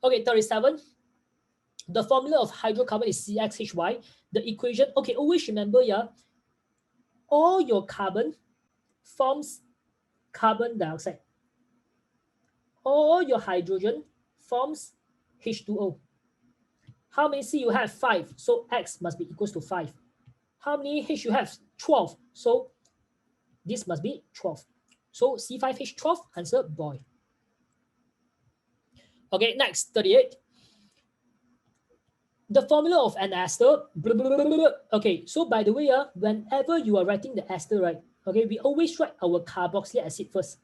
Okay, 37. The formula of hydrocarbon is CXHY. The equation, okay, always remember, yeah, all your carbon forms carbon dioxide. All your hydrogen forms H2O. How many C you have? 5. So X must be equals to 5. How many H you have? 12. So this must be 12. So C5H12, answer boy. Okay, next, 38. The formula of an ester, blah, blah, blah, blah. Okay, so by the way, whenever you are writing the ester, right, okay, we always write our carboxylic acid first.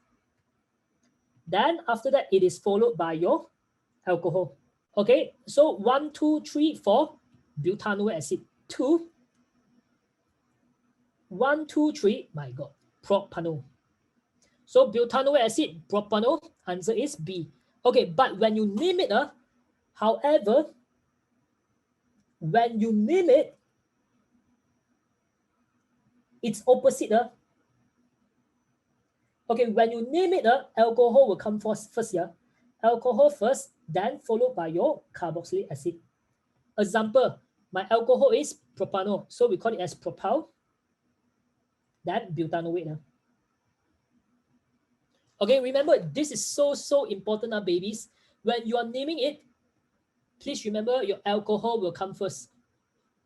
Then after that, it is followed by your alcohol. Okay, so 1, 2, 3, 4, butanoic acid. 2, 1, 2, 3, my God, propanol. So butanoic acid, propanol, answer is B. Okay, but when you name it, however, when you name it, it's opposite. Okay, when you name it, alcohol will come first, yeah. Alcohol first, then followed by your carboxylic acid. Example, my alcohol is propanol, so we call it as propyl, then butanoate. Okay, remember, this is so important, babies. When you are naming it, please remember your alcohol will come first.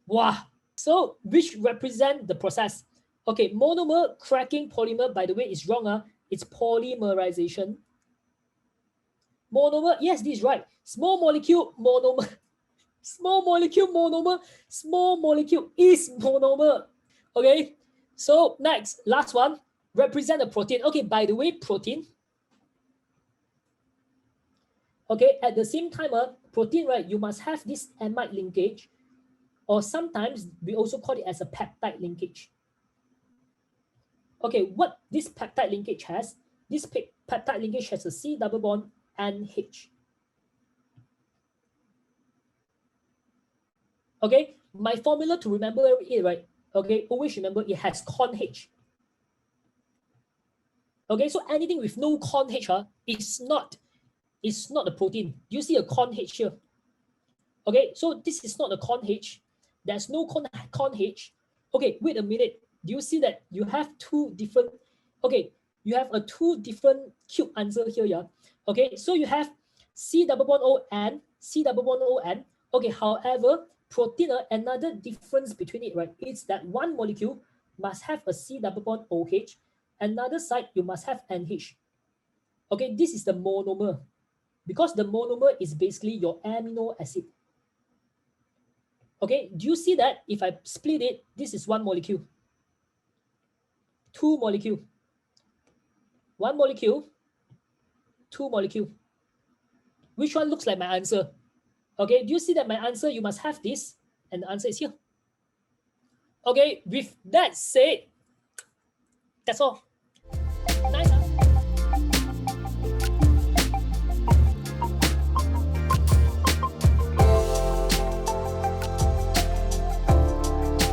Wow. So, which represent the process? Okay, monomer cracking polymer, by the way, is wrong. It's polymerization. Monomer, yes, this is right. Small molecule monomer. Small molecule monomer. Small molecule is monomer. Okay, so next, last one, represent a protein. Okay, by the way, protein. Okay, at the same time, protein, right, you must have this amide linkage, or sometimes we also call it as a peptide linkage. Okay, what this peptide linkage has, this peptide linkage has a C double bond NH. Okay, my formula to remember it, right? Okay, always remember it has con H. Okay, so anything with no con H is not a protein. Do you see a con H here? Okay, so this is not a con H. There's no con H. Okay, wait a minute. Do you see that you have two different, okay, you have a two different cube answer here, yeah? Okay, so you have C double bond O and C double bond O and, okay, however, protein, another difference between it, right? It's that one molecule must have a C double bond OH, another side you must have NH. Okay, this is the monomer, because the monomer is basically your amino acid. Okay, do you see that if I split it, this is one molecule, two molecule, one molecule, two molecule. Which one looks like my answer? Okay, do you see that my answer, you must have this, and the answer is here. Okay, with that said, that's all. Nice.